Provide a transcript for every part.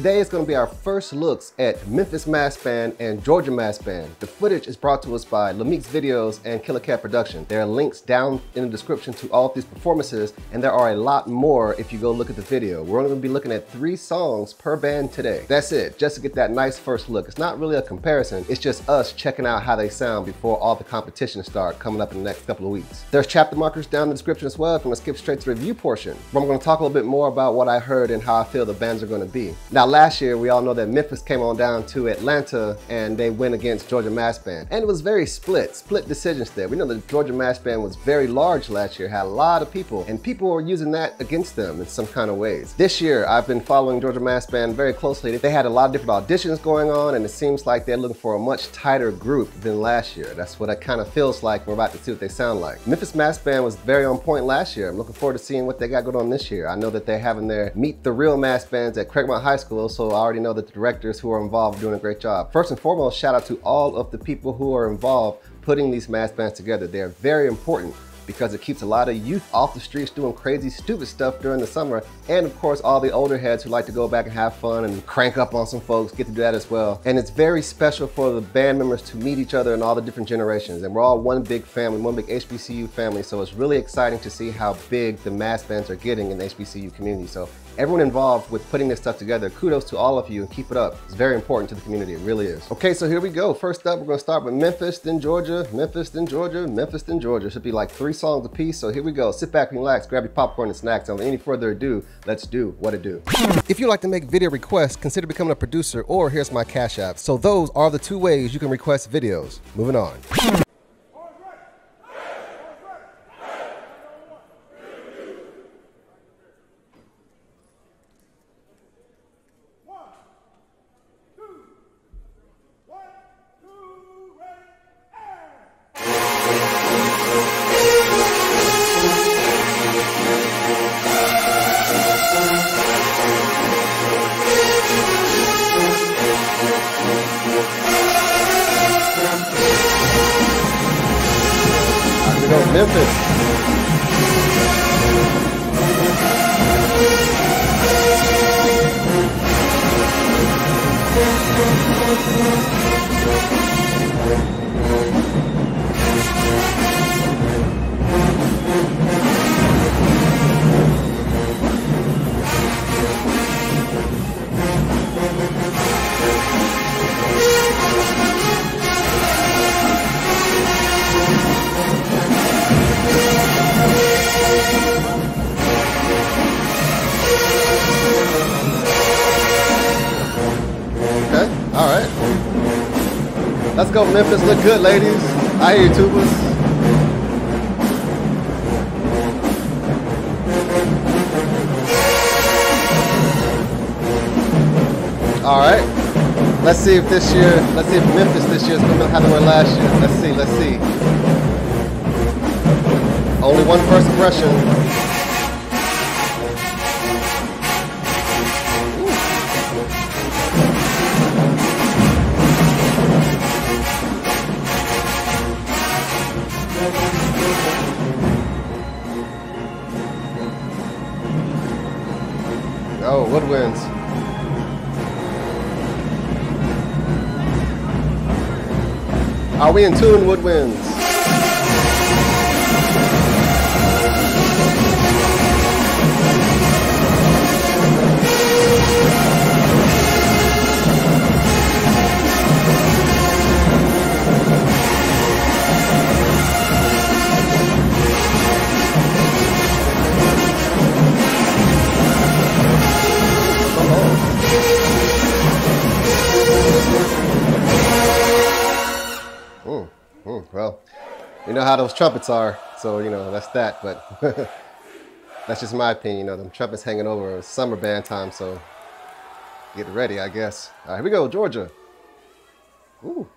Today is going to be our first looks at Memphis Mass Band and Georgia Mass Band. The footage is brought to us by Lamiks Videos and Killa Production. There are links down in the description to all of these performances, and there are a lot more if you go look at the video. We're only going to be looking at 3 songs per band today. That's it, just to get that nice first look. It's not really a comparison, it's just us checking out how they sound before all the competition start coming up in the next couple of weeks. There's chapter markers down in the description as well. I'm going to skip straight to the review portion, where I'm going to talk a little bit more about what I heard and how I feel the bands are going to be. Now, last year, we all know that Memphis came on down to Atlanta and they went against Georgia Mass Band. And it was very split decisions there. We know that Georgia Mass Band was very large last year, had a lot of people, and people were using that against them in some kind of ways. This year, I've been following Georgia Mass Band very closely. They had a lot of different auditions going on, and it seems like they're looking for a much tighter group than last year. That's what it kind of feels like. We're about to see what they sound like. Memphis Mass Band was very on point last year. I'm looking forward to seeing what they got going on this year. I know that they're having their Meet the Real Mass Bands at Craigmont High School, so I already know that the directors who are involved are doing a great job. First and foremost, shout out to all of the people who are involved putting these mass bands together. They're very important because it keeps a lot of youth off the streets doing crazy, stupid stuff during the summer. And of course, all the older heads who like to go back and have fun and crank up on some folks get to do that as well. And it's very special for the band members to meet each other in all the different generations. And we're all one big family, one big HBCU family. So it's really exciting to see how big the mass bands are getting in the HBCU community. So everyone involved with putting this stuff together, kudos to all of you and keep it up. It's very important to the community, it really is. Okay, so here we go. First up, we're gonna start with Memphis, then Georgia, Memphis, then Georgia, Memphis, then Georgia. Should be like 3 songs apiece, so here we go. Sit back, relax, grab your popcorn and snacks, and without any further ado, let's do what it do. If you'd like to make video requests, consider becoming a producer, or here's my Cash App. So those are the 2 ways you can request videos. Moving on. Memphis. All right. Let's go, Memphis. Look good, ladies. I hear you, tubas. All right. Let's see if Memphis this year is going to have they were last year. Let's see. Only one first impression. Oh, woodwinds. Are we in tune, woodwinds? Well, you know how those trumpets are, so you know that's that, but that's just my opinion. You know, them trumpets hanging over summer band time, so get ready, I guess. All right, here we go, Georgia. Ooh.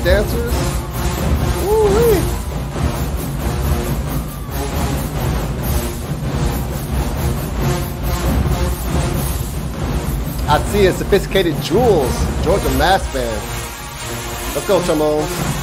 dancers. Woo-wee. I see it, Sophisticated Jewels, Georgia Mass Band. Let's go, trombones.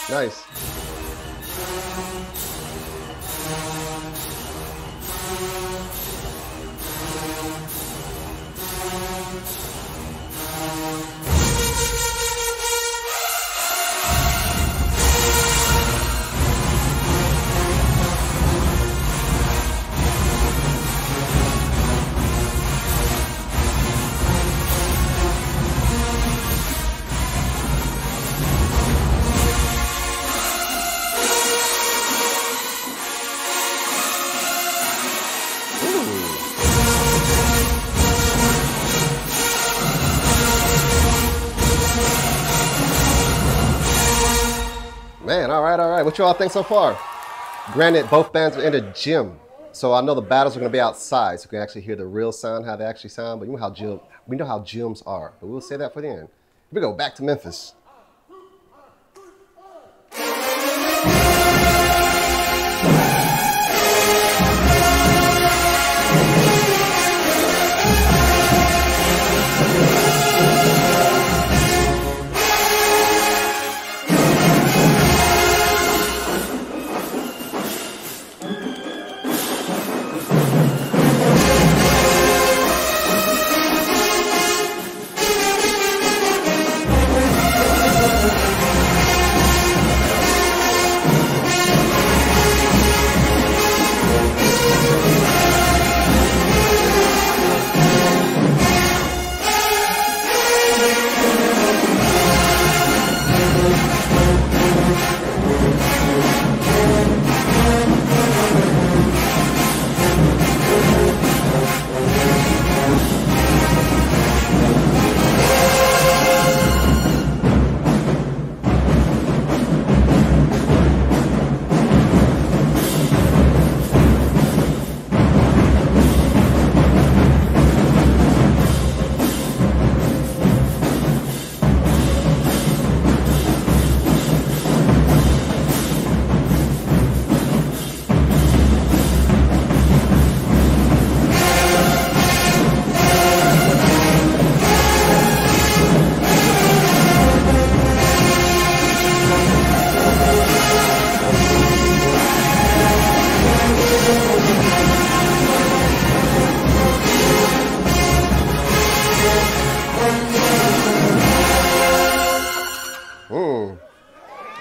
Nice. Man, all right. What y'all think so far? Granted, both bands are in a gym, so I know the battles are going to be outside, so you can actually hear the real sound, how they actually sound. But you know how we know how gyms are, but we'll say that for the end. Here we go, back to Memphis.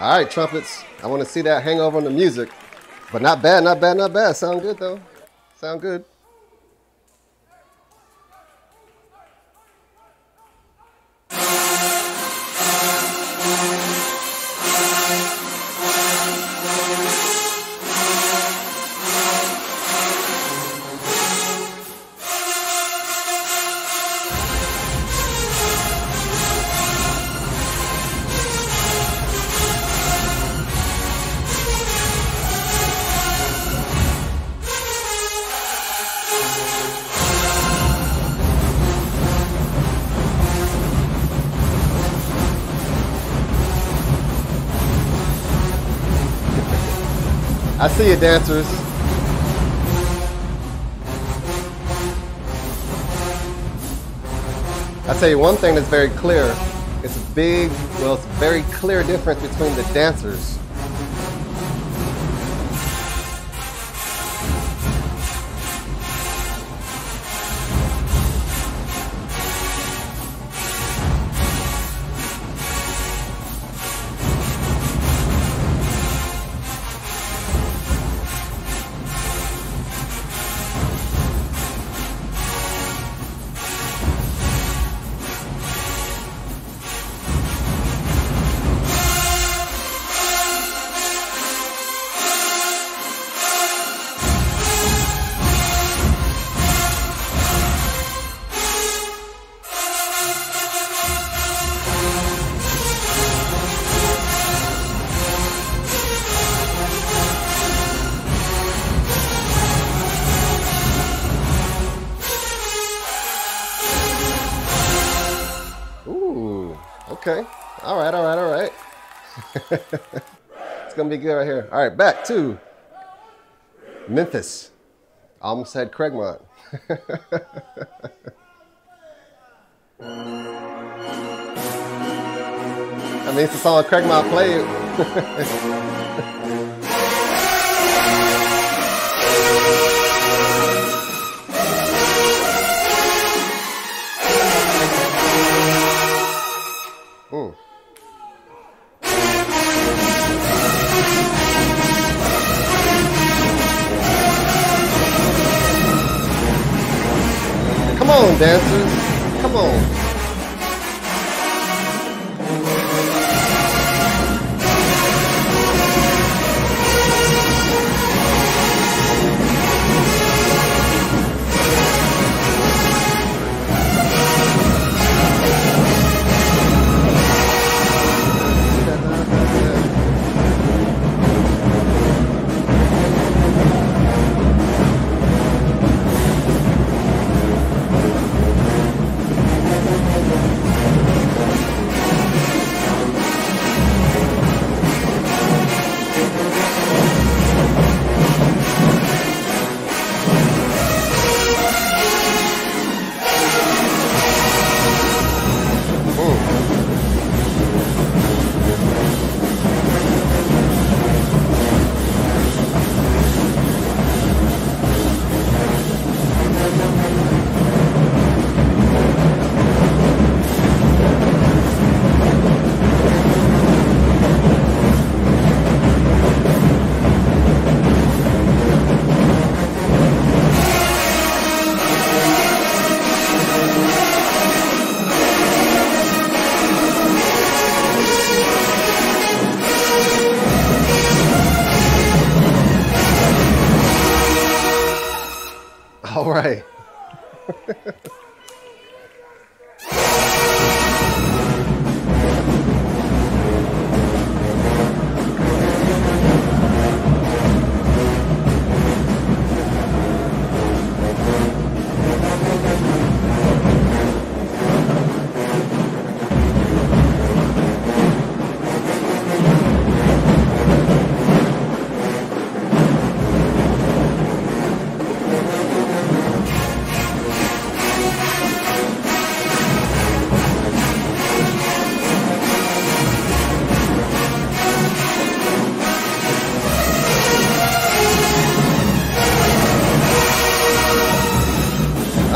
All right, trumpets. I want to see that hangover on the music. But not bad, not bad, not bad. Sound good, though. Sound good. I see you, dancers. I'll tell you one thing that's very clear. It's a very clear difference between the dancers. Okay. All right, all right, all right. It's going to be good right here. All right, back to Memphis. I almost said Craigmont. I mean, it's the song Craigmont played. Come on, dancers. Come on. All right.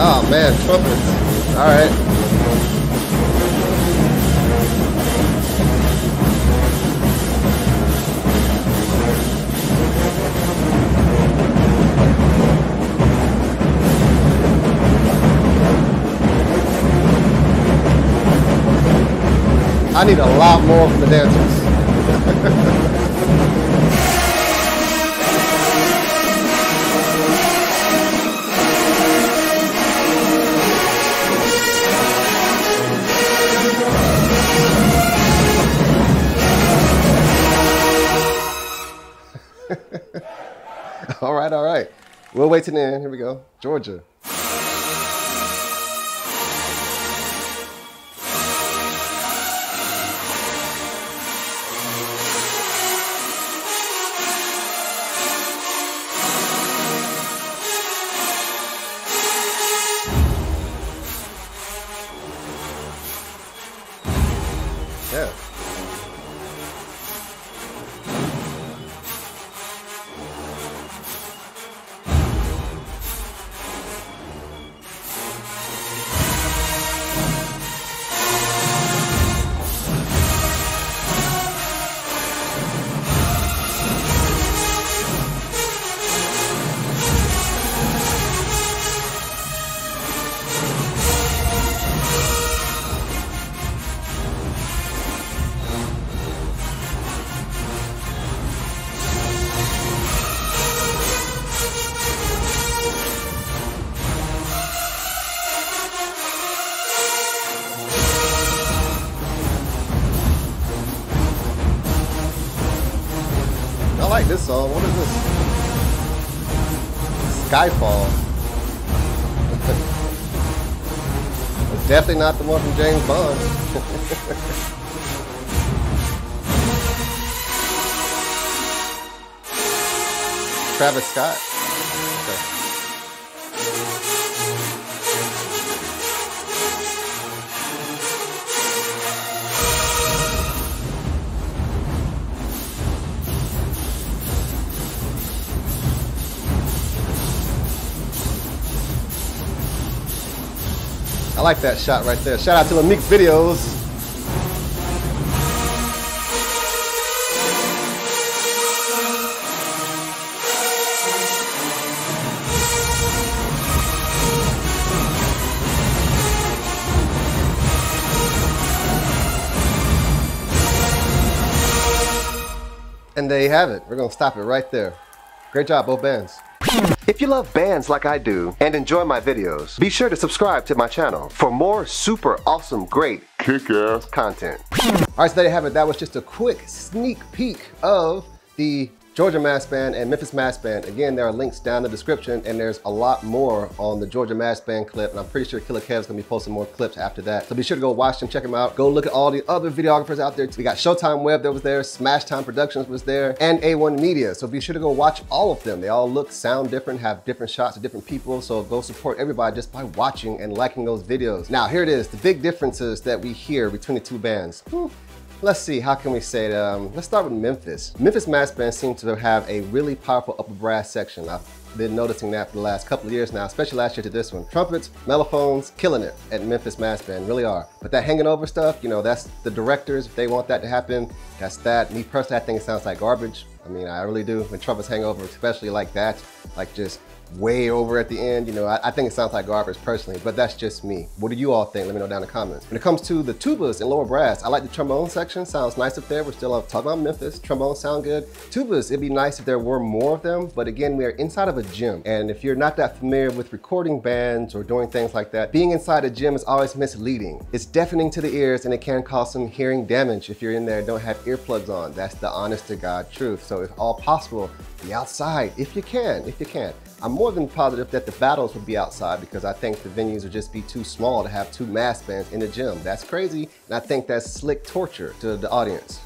Oh man, trumpets. All right. I need a lot more from the dancers. All right, all right. We'll wait till the end. Here we go. Georgia. Yeah. I like this song. What is this? Skyfall. It's definitely not the one from James Bond. Travis Scott? Okay. I like that shot right there. Shout out to Lamiks videos. And there you have it. We're gonna stop it right there. Great job, both bands. If you love bands like I do and enjoy my videos, be sure to subscribe to my channel for more super awesome, great, kick-ass content. All right, so there you have it. That was just a quick sneak peek of the Georgia Mass Band and Memphis Mass Band. Again, there are links down in the description, and there's a lot more on the Georgia Mass Band clip, and I'm pretty sure Killa Kev's gonna be posting more clips after that. So be sure to go watch them, check them out. Go look at all the other videographers out there. We got Showtime Web that was there, Smash Time Productions was there, and A1 Media. So be sure to go watch all of them. They all look, sound different, have different shots of different people. So go support everybody just by watching and liking those videos. Now, here it is, the big differences that we hear between the two bands. Let's see, how can we say it? Let's start with Memphis. Memphis Mass Band seems to have a really powerful upper brass section. I've been noticing that for the last couple of years now, especially last year to this one. Trumpets, mellophones, killing it at Memphis Mass Band, really are. But that hanging over stuff, you know, that's the directors. If they want that to happen, that's that. Me personally, I think it sounds like garbage. I mean, I really do. When trumpets hang over, especially like that, like just way over at the end, you know, I think it sounds like garbage personally, but that's just me. What do you all think? Let me know down in the comments. When it comes to the tubas and lower brass, I like the trombone section. Sounds nice up there. We're still talking about Memphis. Trombones sound good. Tubas, it'd be nice if there were more of them, but again, we are inside of a gym. And if you're not that familiar with recording bands or doing things like that, being inside a gym is always misleading. It's deafening to the ears and it can cause some hearing damage if you're in there and don't have earplugs on. That's the honest to God truth. So if all possible, be outside if you can, I'm more than positive that the battles would be outside because I think the venues would just be too small to have two mass bands in the gym. That's crazy, and I think that's slick torture to the audience.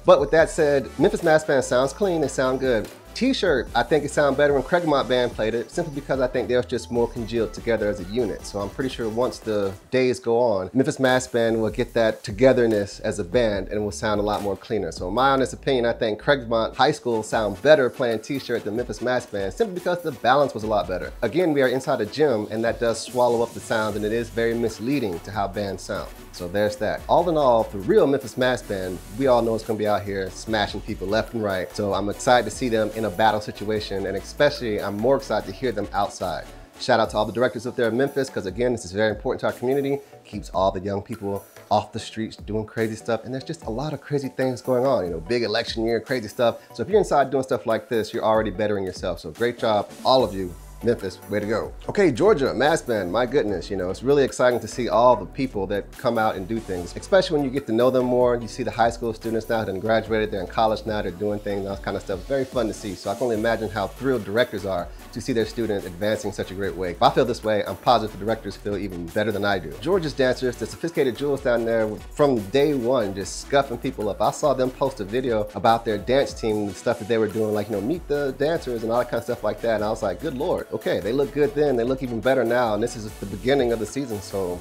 But with that said, Memphis Mass Band sounds clean, they sound good. T-shirt, I think it sounded better when Craigmont Band played it, simply because I think they're just more congealed together as a unit. So I'm pretty sure once the days go on, Memphis Mass Band will get that togetherness as a band and will sound a lot more cleaner. So in my honest opinion, I think Craigmont High School sound better playing T-shirt than Memphis Mass Band, simply because the balance was a lot better. Again, we are inside a gym and that does swallow up the sound and it is very misleading to how bands sound. So there's that. All in all, the real Memphis Mass Band, we all know it's gonna be out here smashing people left and right. So I'm excited to see them in a battle situation, and especially I'm more excited to hear them outside. Shout out to all the directors up there in Memphis, because again, this is very important to our community. Keeps all the young people off the streets doing crazy stuff, and there's just a lot of crazy things going on, you know, big election year, crazy stuff. So if you're inside doing stuff like this, you're already bettering yourself. So great job, all of you. Memphis, way to go. Okay, Georgia Mass Band, my goodness, you know, it's really exciting to see all the people that come out and do things, especially when you get to know them more. You see the high school students now that have graduated, they're in college now, they're doing things, all that kind of stuff. It's very fun to see. So I can only imagine how thrilled directors are to see their students advancing in such a great way. If I feel this way, I'm positive the directors feel even better than I do. Georgia's dancers, the sophisticated jewels down there from day one, just scuffing people up. I saw them post a video about their dance team, the stuff that they were doing, like, you know, meet the dancers and all that kind of stuff like that. And I was like, good Lord, okay, they look good then, they look even better now, and this is the beginning of the season. So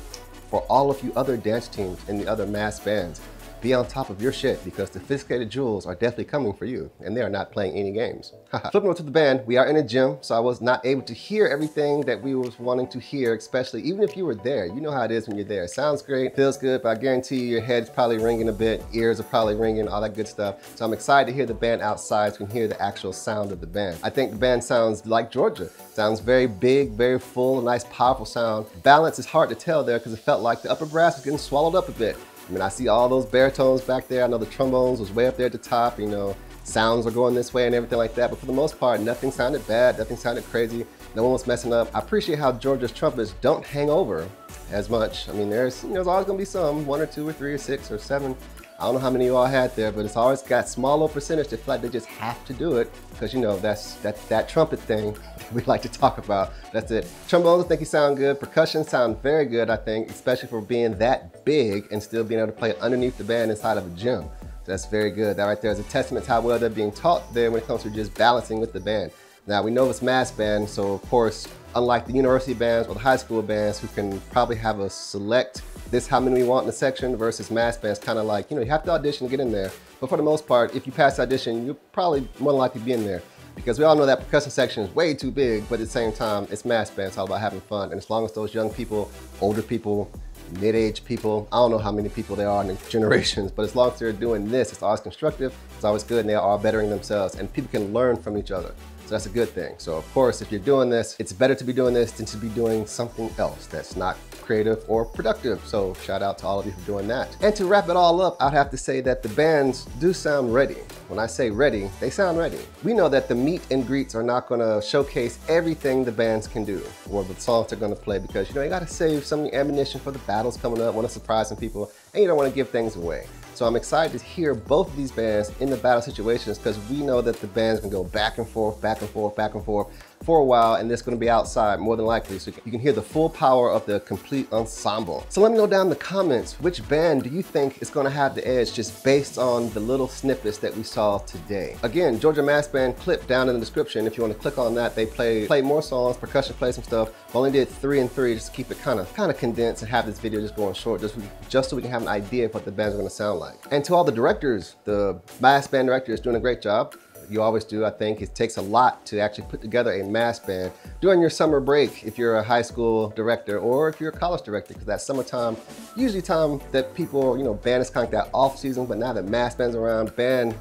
for all of you other dance teams and the other mass bands, be on top of your shit, because the sophisticated jewels are definitely coming for you, and they are not playing any games. Flipping over to the band, we are in a gym, so I was not able to hear everything that we was wanting to hear, especially even if you were there. You know how it is when you're there. It sounds great, feels good, but I guarantee you your head's probably ringing a bit, ears are probably ringing, all that good stuff. So I'm excited to hear the band outside so you can hear the actual sound of the band. I think the band sounds like Georgia. Sounds very big, very full, a nice powerful sound. Balance is hard to tell there because it felt like the upper brass was getting swallowed up a bit. I mean, I see all those baritones back there. I know the trombones was way up there at the top, you know, sounds are going this way and everything like that. But for the most part, nothing sounded bad, nothing sounded crazy. No one was messing up. I appreciate how Georgia's trumpets don't hang over as much. I mean, there's always gonna be some, 1 or 2 or 3 or 6 or 7. I don't know how many you all had there, but it's always got small little percentage that feel like they just have to do it because, you know, that's that trumpet thing we like to talk about. That's it. Trombones, I think you sound good. Percussion sound very good, I think, especially for being that big and still being able to play it underneath the band inside of a gym. So that's very good. That right there is a testament to how well they're being taught there when it comes to just balancing with the band. Now we know it's mass band, so of course, unlike the university bands or the high school bands who can probably have a select this how many we want in the section versus mass bands, kind of like, you know, you have to audition to get in there. But for the most part, if you pass the audition, you'll probably more than likely be in there. Because we all know that percussion section is way too big, but at the same time, it's mass band, it's all about having fun. And as long as those young people, older people, mid-age people, I don't know how many people there are in the generations, but as long as they're doing this, it's always constructive, it's always good, and they are bettering themselves, and people can learn from each other. So that's a good thing. So of course, if you're doing this, it's better to be doing this than to be doing something else that's not creative or productive. So shout out to all of you for doing that. And to wrap it all up, I'd have to say that the bands do sound ready. When I say ready, they sound ready. We know that the meet and greets are not gonna showcase everything the bands can do or the songs they're gonna play, because you know, you gotta save some of your ammunition for the battles coming up, wanna surprise some people, and you don't wanna give things away. So I'm excited to hear both of these bands in the battle situations, because we know that the bands can go back and forth, back and forth, back and forth for a while, and it's gonna be outside more than likely, so you can hear the full power of the complete ensemble. So let me know down in the comments, which band do you think is gonna have the edge just based on the little snippets that we saw today? Again, Georgia Mass Band clip down in the description. If you wanna click on that, they play more songs, percussion plays some stuff. We only did 3 and 3 just to keep it kind of condensed and have this video just going short, just so we can have an idea of what the bands are gonna sound like. And to all the directors, the mass band directors doing a great job. You always do, I think. It takes a lot to actually put together a mass band during your summer break if you're a high school director or if you're a college director, because that summertime, usually time that people, you know, band is kind of that off season, but now that mass band's around,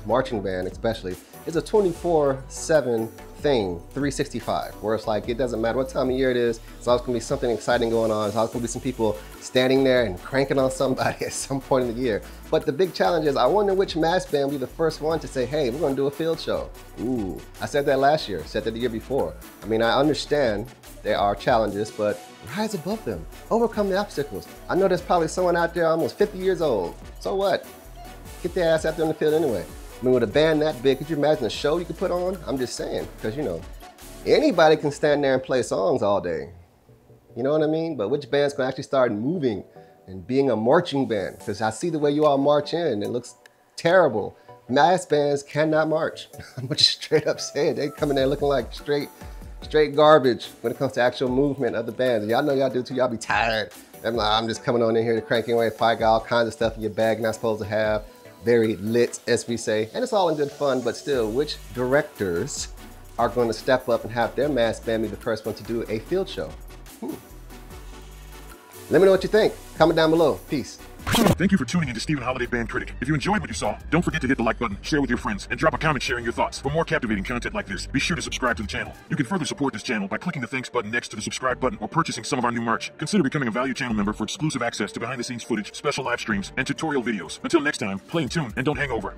marching band especially, is a 24/7 thing, 365, where it's like, it doesn't matter what time of year it is, it's always gonna be something exciting going on. It's always gonna be some people standing there and cranking on somebody at some point in the year. But the big challenge is, I wonder which mass band will be the first one to say, hey, we're gonna do a field show. Ooh, I said that last year, said that the year before. I mean, I understand there are challenges, but rise above them, overcome the obstacles. I know there's probably someone out there almost 50 years old. So what? Get their ass out there in the field anyway. I mean, with a band that big, could you imagine a show you could put on? I'm just saying, because you know, anybody can stand there and play songs all day. You know what I mean? But which band's gonna actually start moving and being a marching band? Because I see the way you all march in, it looks terrible. Mass bands cannot march. I'm just straight up saying, they come in there looking like straight garbage when it comes to actual movement of the bands. Y'all know y'all do too, y'all be tired. I'm just coming on in here to cranking away, probably got all kinds of stuff in your bag you're not supposed to have. Very lit, as we say, and it's all in good fun, but still, which directors are going to step up and have their mass band be the first one to do a field show? Let me know what you think. Comment down below. Peace. Thank you for tuning into Stephen Holiday Band Critic. If you enjoyed what you saw, don't forget to hit the like button, share with your friends, and drop a comment sharing your thoughts. For more captivating content like this, be sure to subscribe to the channel. You can further support this channel by clicking the thanks button next to the subscribe button or purchasing some of our new merch. Consider becoming a valued channel member for exclusive access to behind-the-scenes footage, special live streams, and tutorial videos. Until next time, play in tune and don't hang over.